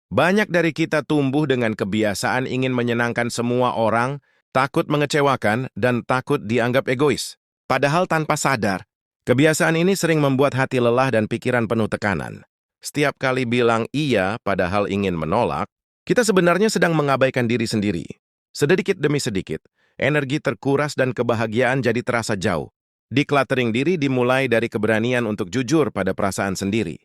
Banyak dari kita tumbuh dengan kebiasaan ingin menyenangkan semua orang, takut mengecewakan, dan takut dianggap egois. Padahal tanpa sadar, kebiasaan ini sering membuat hati lelah dan pikiran penuh tekanan. Setiap kali bilang iya padahal ingin menolak, kita sebenarnya sedang mengabaikan diri sendiri. Sedikit demi sedikit, energi terkuras dan kebahagiaan jadi terasa jauh. Decluttering diri dimulai dari keberanian untuk jujur pada perasaan sendiri.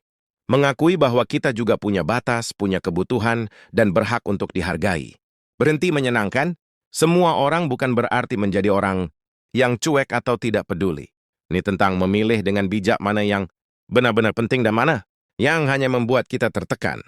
Mengakui bahwa kita juga punya batas, punya kebutuhan, dan berhak untuk dihargai. Berhenti menyenangkan, semua orang bukan berarti menjadi orang yang cuek atau tidak peduli. Ini tentang memilih dengan bijak mana yang benar-benar penting dan mana yang hanya membuat kita tertekan.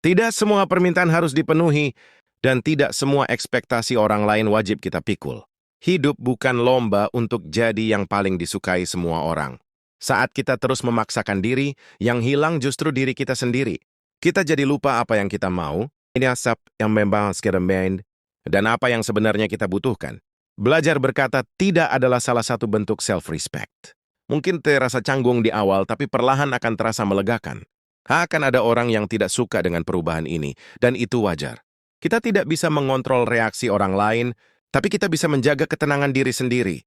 Tidak semua permintaan harus dipenuhi, dan tidak semua ekspektasi orang lain wajib kita pikul. Hidup bukan lomba untuk jadi yang paling disukai semua orang. Saat kita terus memaksakan diri, yang hilang justru diri kita sendiri. Kita jadi lupa apa yang kita mau, ini asap yang memang main, dan apa yang sebenarnya kita butuhkan. Belajar berkata tidak adalah salah satu bentuk self-respect. Mungkin terasa canggung di awal, tapi perlahan akan terasa melegakan. Akan ada orang yang tidak suka dengan perubahan ini, dan itu wajar. Kita tidak bisa mengontrol reaksi orang lain, tapi kita bisa menjaga ketenangan diri sendiri.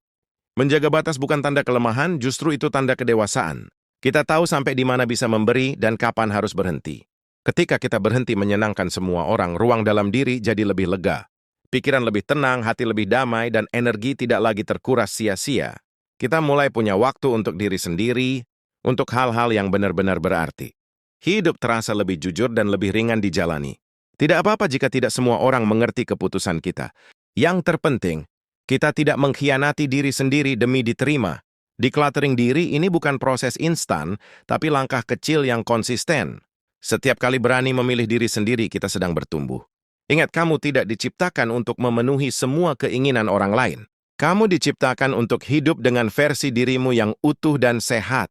Menjaga batas bukan tanda kelemahan, justru itu tanda kedewasaan. Kita tahu sampai di mana bisa memberi dan kapan harus berhenti. Ketika kita berhenti menyenangkan semua orang, ruang dalam diri jadi lebih lega. Pikiran lebih tenang, hati lebih damai, dan energi tidak lagi terkuras sia-sia. Kita mulai punya waktu untuk diri sendiri, untuk hal-hal yang benar-benar berarti. Hidup terasa lebih jujur dan lebih ringan dijalani. Tidak apa-apa jika tidak semua orang mengerti keputusan kita. Yang terpenting, kita tidak mengkhianati diri sendiri demi diterima. Decluttering diri ini bukan proses instan, tapi langkah kecil yang konsisten. Setiap kali berani memilih diri sendiri, kita sedang bertumbuh. Ingat, kamu tidak diciptakan untuk memenuhi semua keinginan orang lain. Kamu diciptakan untuk hidup dengan versi dirimu yang utuh dan sehat.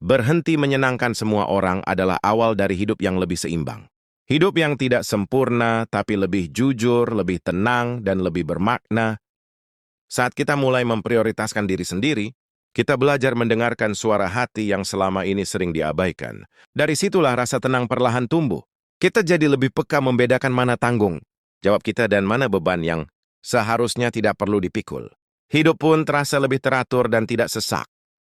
Berhenti menyenangkan semua orang adalah awal dari hidup yang lebih seimbang. Hidup yang tidak sempurna, tapi lebih jujur, lebih tenang, dan lebih bermakna. Saat kita mulai memprioritaskan diri sendiri, kita belajar mendengarkan suara hati yang selama ini sering diabaikan. Dari situlah rasa tenang perlahan tumbuh. Kita jadi lebih peka membedakan mana tanggung jawab kita dan mana beban yang seharusnya tidak perlu dipikul. Hidup pun terasa lebih teratur dan tidak sesak.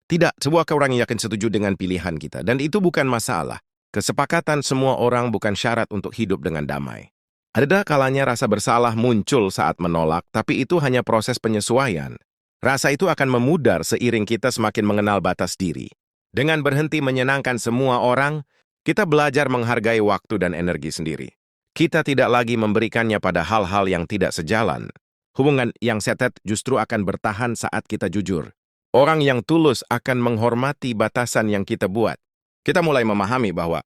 Tidak, sebuah orang yakin setuju dengan pilihan kita, dan itu bukan masalah. Kesepakatan semua orang bukan syarat untuk hidup dengan damai. Ada kalanya rasa bersalah muncul saat menolak, tapi itu hanya proses penyesuaian. Rasa itu akan memudar seiring kita semakin mengenal batas diri. Dengan berhenti menyenangkan semua orang, kita belajar menghargai waktu dan energi sendiri. Kita tidak lagi memberikannya pada hal-hal yang tidak sejalan. Hubungan yang sehat justru akan bertahan saat kita jujur. Orang yang tulus akan menghormati batasan yang kita buat. Kita mulai memahami bahwa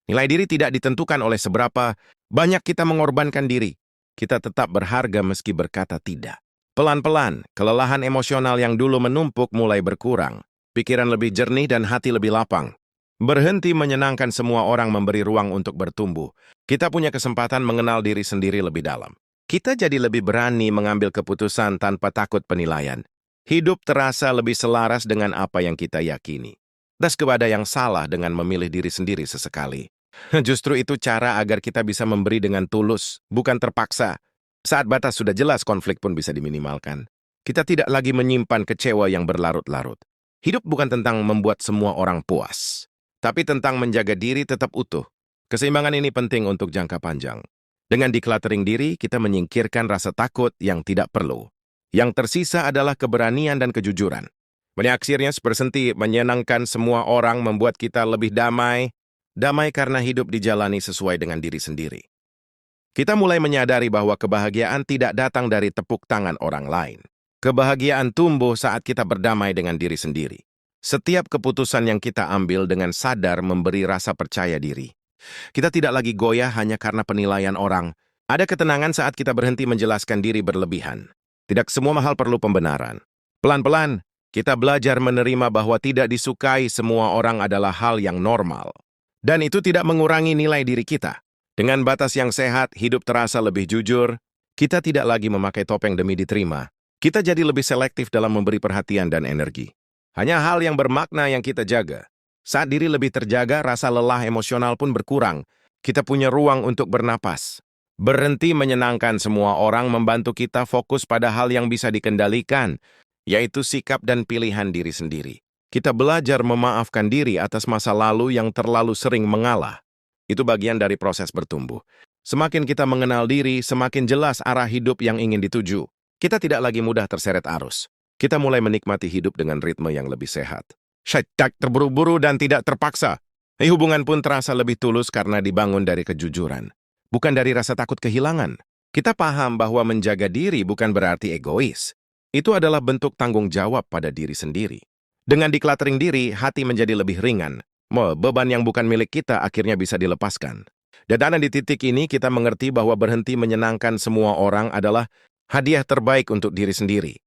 nilai diri tidak ditentukan oleh seberapa banyak kita mengorbankan diri. Kita tetap berharga meski berkata tidak. Pelan-pelan, kelelahan emosional yang dulu menumpuk mulai berkurang. Pikiran lebih jernih dan hati lebih lapang. Berhenti menyenangkan semua orang memberi ruang untuk bertumbuh. Kita punya kesempatan mengenal diri sendiri lebih dalam. Kita jadi lebih berani mengambil keputusan tanpa takut penilaian. Hidup terasa lebih selaras dengan apa yang kita yakini. Das kepada yang salah dengan memilih diri sendiri sesekali. Justru itu cara agar kita bisa memberi dengan tulus, bukan terpaksa. Saat batas sudah jelas, konflik pun bisa diminimalkan. Kita tidak lagi menyimpan kecewa yang berlarut-larut. Hidup bukan tentang membuat semua orang puas, tapi tentang menjaga diri tetap utuh. Keseimbangan ini penting untuk jangka panjang. Dengan decluttering diri, kita menyingkirkan rasa takut yang tidak perlu. Yang tersisa adalah keberanian dan kejujuran. Akhirnya berhenti menyenangkan semua orang membuat kita lebih damai. Damai karena hidup dijalani sesuai dengan diri sendiri. Kita mulai menyadari bahwa kebahagiaan tidak datang dari tepuk tangan orang lain. Kebahagiaan tumbuh saat kita berdamai dengan diri sendiri. Setiap keputusan yang kita ambil dengan sadar memberi rasa percaya diri. Kita tidak lagi goyah hanya karena penilaian orang. Ada ketenangan saat kita berhenti menjelaskan diri berlebihan. Tidak semua hal perlu pembenaran. Pelan-pelan, kita belajar menerima bahwa tidak disukai semua orang adalah hal yang normal. Dan itu tidak mengurangi nilai diri kita. Dengan batas yang sehat, hidup terasa lebih jujur. Kita tidak lagi memakai topeng demi diterima. Kita jadi lebih selektif dalam memberi perhatian dan energi. Hanya hal yang bermakna yang kita jaga. Saat diri lebih terjaga, rasa lelah emosional pun berkurang. Kita punya ruang untuk bernapas. Berhenti menyenangkan semua orang membantu kita fokus pada hal yang bisa dikendalikan, yaitu sikap dan pilihan diri sendiri. Kita belajar memaafkan diri atas masa lalu yang terlalu sering mengalah. Itu bagian dari proses bertumbuh. Semakin kita mengenal diri, semakin jelas arah hidup yang ingin dituju. Kita tidak lagi mudah terseret arus. Kita mulai menikmati hidup dengan ritme yang lebih sehat. Tak terburu-buru dan tidak terpaksa. Hubungan pun terasa lebih tulus karena dibangun dari kejujuran. Bukan dari rasa takut kehilangan. Kita paham bahwa menjaga diri bukan berarti egois. Itu adalah bentuk tanggung jawab pada diri sendiri. Dengan decluttering diri, hati menjadi lebih ringan. Beban yang bukan milik kita akhirnya bisa dilepaskan. Dan di titik ini kita mengerti bahwa berhenti menyenangkan semua orang adalah hadiah terbaik untuk diri sendiri.